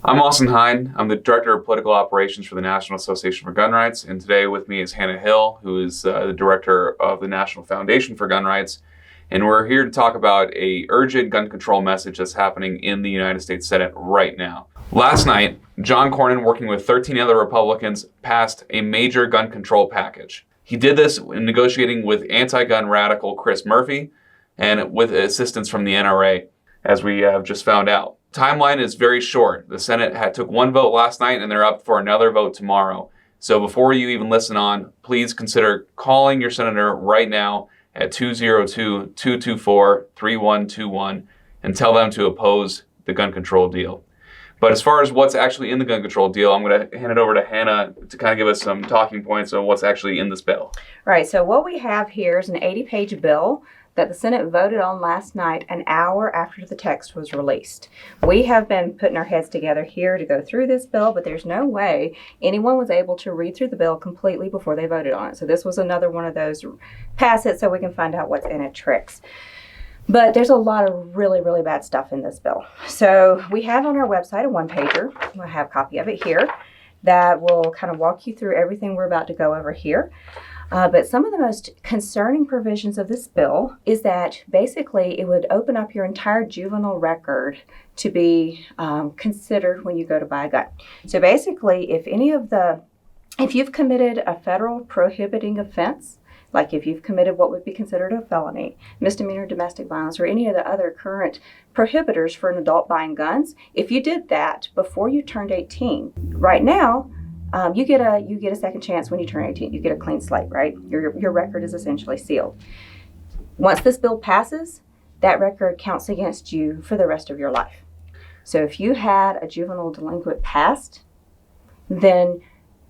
I'm Austin Hein. I'm the Director of Political Operations for the National Association for Gun Rights, and today with me is Hannah Hill, who is the Director of the National Foundation for Gun Rights, and we're here to talk about a urgent gun control message that's happening in the United States Senate right now. Last night, John Cornyn, working with 13 other Republicans, passed a major gun control package. He did this in negotiating with anti-gun radical Chris Murphy and with assistance from the NRA, as we have just found out. Timeline is very short. The Senate took one vote last night and they're up for another vote tomorrow. So before you even listen on, please consider calling your senator right now at 202-224-3121 and tell them to oppose the gun control deal. But as far as what's actually in the gun control deal, I'm going to hand it over to Hannah to kind of give us some talking points on what's actually in this bill. Right, so what we have here is an 80-page bill that the Senate voted on last night, an hour after the text was released. We have been putting our heads together here to go through this bill, but there's no way anyone was able to read through the bill completely before they voted on it. So this was another one of those pass it so we can find out what's in it tricks. But there's a lot of really, really bad stuff in this bill. So we have on our website a one-pager. I have a copy of it here that will kind of walk you through everything we're about to go over here. But some of the most concerning provisions of this bill is that basically it would open up your entire juvenile record to be considered when you go to buy a gun. So basically, if you've committed a federal prohibiting offense, like if you've committed what would be considered a felony, misdemeanor domestic violence, or any of the other current prohibitors for an adult buying guns, if you did that before you turned 18, right now, you get a second chance when you turn 18. You get a clean slate, right? Your record is essentially sealed. Once this bill passes, that record counts against you for the rest of your life. So if you had a juvenile delinquent past, then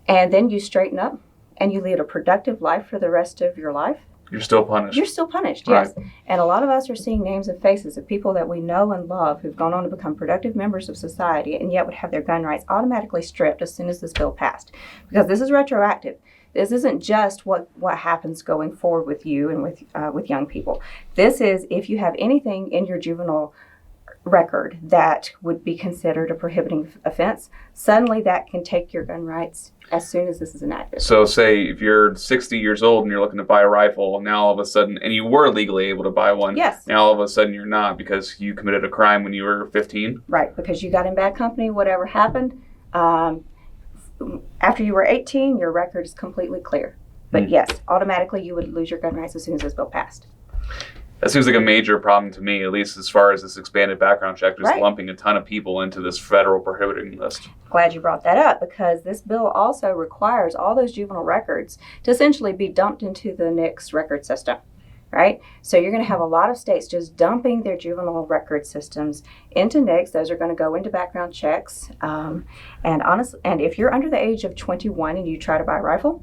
you straighten up and you lead a productive life for the rest of your life, You're still punished. You're still punished, Right. yes. And a lot of us are seeing names and faces of people that we know and love who've gone on to become productive members of society and yet would have their gun rights automatically stripped as soon as this bill passed. Because this is retroactive. This isn't just what happens going forward with you and with young people. This is if you have anything in your juvenile record that would be considered a prohibiting offense, suddenly that can take your gun rights as soon as this is enacted. So say if you're 60 years old and you're looking to buy a rifle, now all of a sudden, and you were legally able to buy one, Yes. now all of a sudden you're not because you committed a crime when you were 15? Right, because you got in bad company, whatever happened. After you were 18, your record is completely clear. But yes, automatically you would lose your gun rights as soon as this bill passed. That seems like a major problem to me, at least as far as this expanded background check, just Right. lumping a ton of people into this federal prohibiting list. Glad you brought that up because this bill also requires all those juvenile records to essentially be dumped into the NICS record system, right? So you're going to have a lot of states just dumping their juvenile record systems into NICS. Those are going to go into background checks. And if you're under the age of 21 and you try to buy a rifle,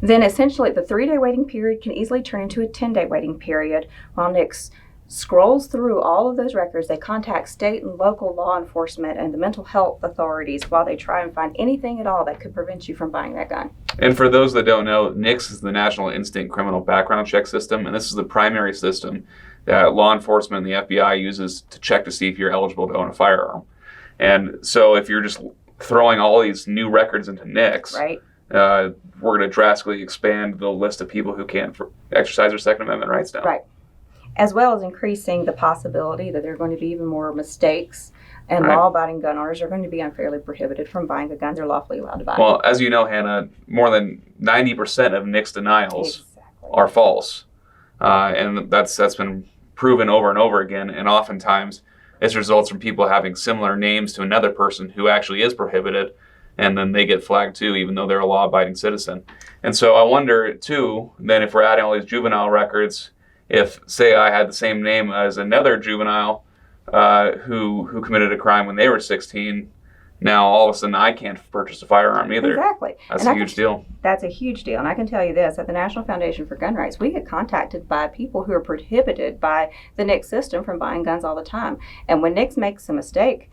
then essentially the 3-day waiting period can easily turn into a 10-day waiting period while NICS scrolls through all of those records. They contact state and local law enforcement and the mental health authorities while they try and find anything at all that could prevent you from buying that gun. And for those that don't know, NICS is the National Instant Criminal Background Check System, and this is the primary system that law enforcement and the FBI uses to check to see if you're eligible to own a firearm. And so if you're just throwing all these new records into NICS, right? We're going to drastically expand the list of people who can't exercise their Second Amendment rights now. Right. As well as increasing the possibility that there are going to be even more mistakes and Right. law-abiding gun owners are going to be unfairly prohibited from buying the guns they're lawfully allowed to buy. Well, as you know, Hannah, more than 90% of NICS denials Exactly. are false. And that's been proven over and over again. And oftentimes, this results from people having similar names to another person who actually is prohibited. And then they get flagged too, even though they're a law-abiding citizen. And so I wonder too, then if we're adding all these juvenile records, if, say, I had the same name as another juvenile who committed a crime when they were 16, now all of a sudden I can't purchase a firearm either. Exactly. That's And a huge deal. That's a huge deal. And I can tell you this, at the National Foundation for Gun Rights, we get contacted by people who are prohibited by the NICS system from buying guns all the time. And when NICS makes a mistake,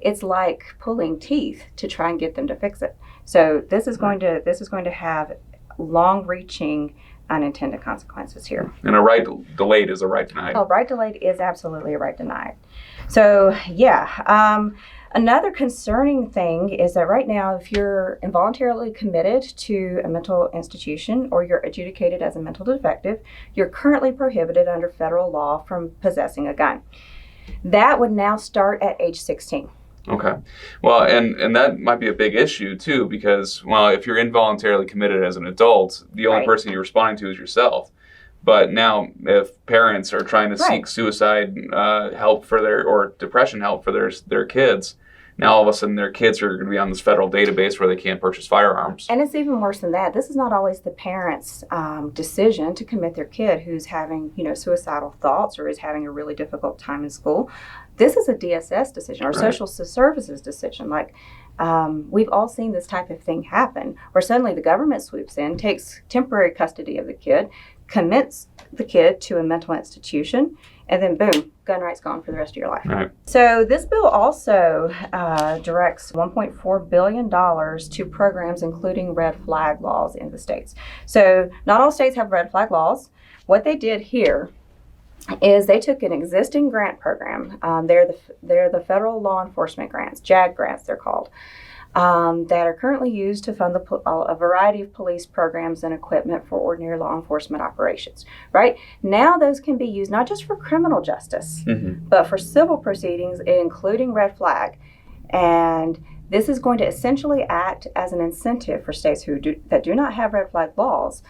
it's like pulling teeth to try and get them to fix it. So this is going to have long-reaching unintended consequences here. And a right delayed is a right denied. Oh, right delayed is absolutely a right denied. So, yeah. Another concerning thing is that right now, if you're involuntarily committed to a mental institution or you're adjudicated as a mental defective, you're currently prohibited under federal law from possessing a gun. That would now start at age 16. Okay. Well, and that might be a big issue too, because, well, if you're involuntarily committed as an adult, the only person you're responding to is yourself. But now, if parents are trying to seek suicide help for or depression help for their kids, now all of a sudden their kids are going to be on this federal database where they can't purchase firearms. And it's even worse than that. This is not always the parent's decision to commit their kid who's having, suicidal thoughts or is having a really difficult time in school. This is a DSS decision or social services decision. Like, we've all seen this type of thing happen, where suddenly the government swoops in, takes temporary custody of the kid, commits the kid to a mental institution, and then boom, gun rights gone for the rest of your life. Right. So this bill also directs $1.4 billion to programs including red flag laws in the states. So not all states have red flag laws. What they did here is they took an existing grant program. They're the federal law enforcement grants, JAG grants they're called, that are currently used to fund a variety of police programs and equipment for ordinary law enforcement operations. Right now, those can be used not just for criminal justice, but for civil proceedings, including red flag. And this is going to essentially act as an incentive for states that do not have red flag laws.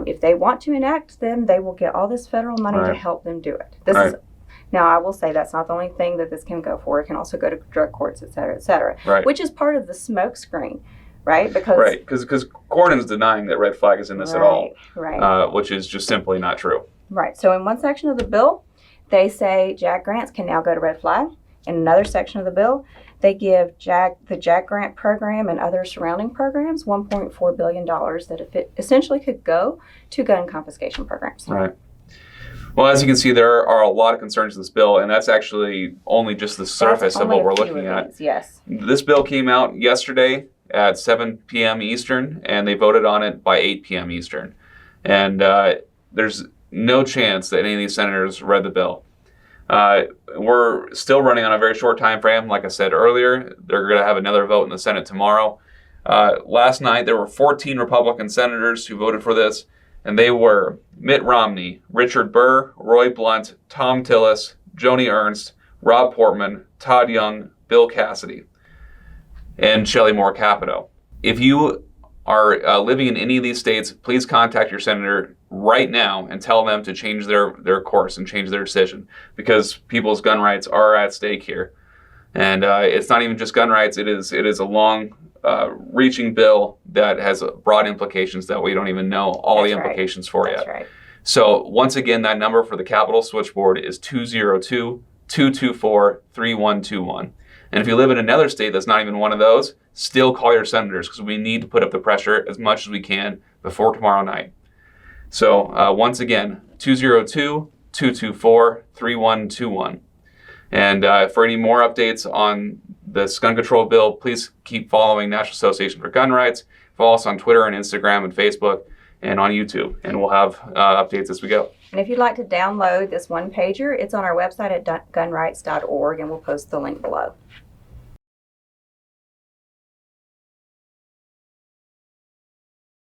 If they want to enact them, they will get all this federal money to help them do it. Now, I will say that's not the only thing that this can go for. It can also go to drug courts, et cetera, which is part of the smoke screen, right? Because Cornyn's denying that red flag is in this at all, which is just simply not true. Right. So in one section of the bill, they say JAG grants can now go to red flag. In another section of the bill, they give the JAG grant program and other surrounding programs $1.4 billion that essentially could go to gun confiscation programs. Right. Well, as you can see, there are a lot of concerns with this bill, and that's actually only just the surface of what we're looking at. Yes. This bill came out yesterday at 7 p.m. Eastern, and they voted on it by 8 p.m. Eastern. And there's no chance that any of these senators read the bill. We're still running on a very short time frame. Like I said earlier, they're going to have another vote in the Senate tomorrow. Last night, there were 14 Republican senators who voted for this, and they were Mitt Romney, Richard Burr, Roy Blunt, Tom Tillis, Joni Ernst, Rob Portman, Todd Young, Bill Cassidy, and Shelley Moore Capito. If you are living in any of these states, please contact your senator right now and tell them to change their course and change their decision, because people's gun rights are at stake here. And it's not even just gun rights. It is a long reaching bill that has broad implications that we don't even know all the implications for yet. Right. So once again, that number for the Capitol switchboard is 202-224-3121. And if you live in another state that's not even one of those, still call your senators, because we need to put up the pressure as much as we can before tomorrow night. So once again, 202-224-3121. And for any more updates on this gun control bill, please keep following National Association for Gun Rights. Follow us on Twitter and Instagram and Facebook and on YouTube, and we'll have updates as we go. And if you'd like to download this one-pager, it's on our website at gunrights.org, and we'll post the link below.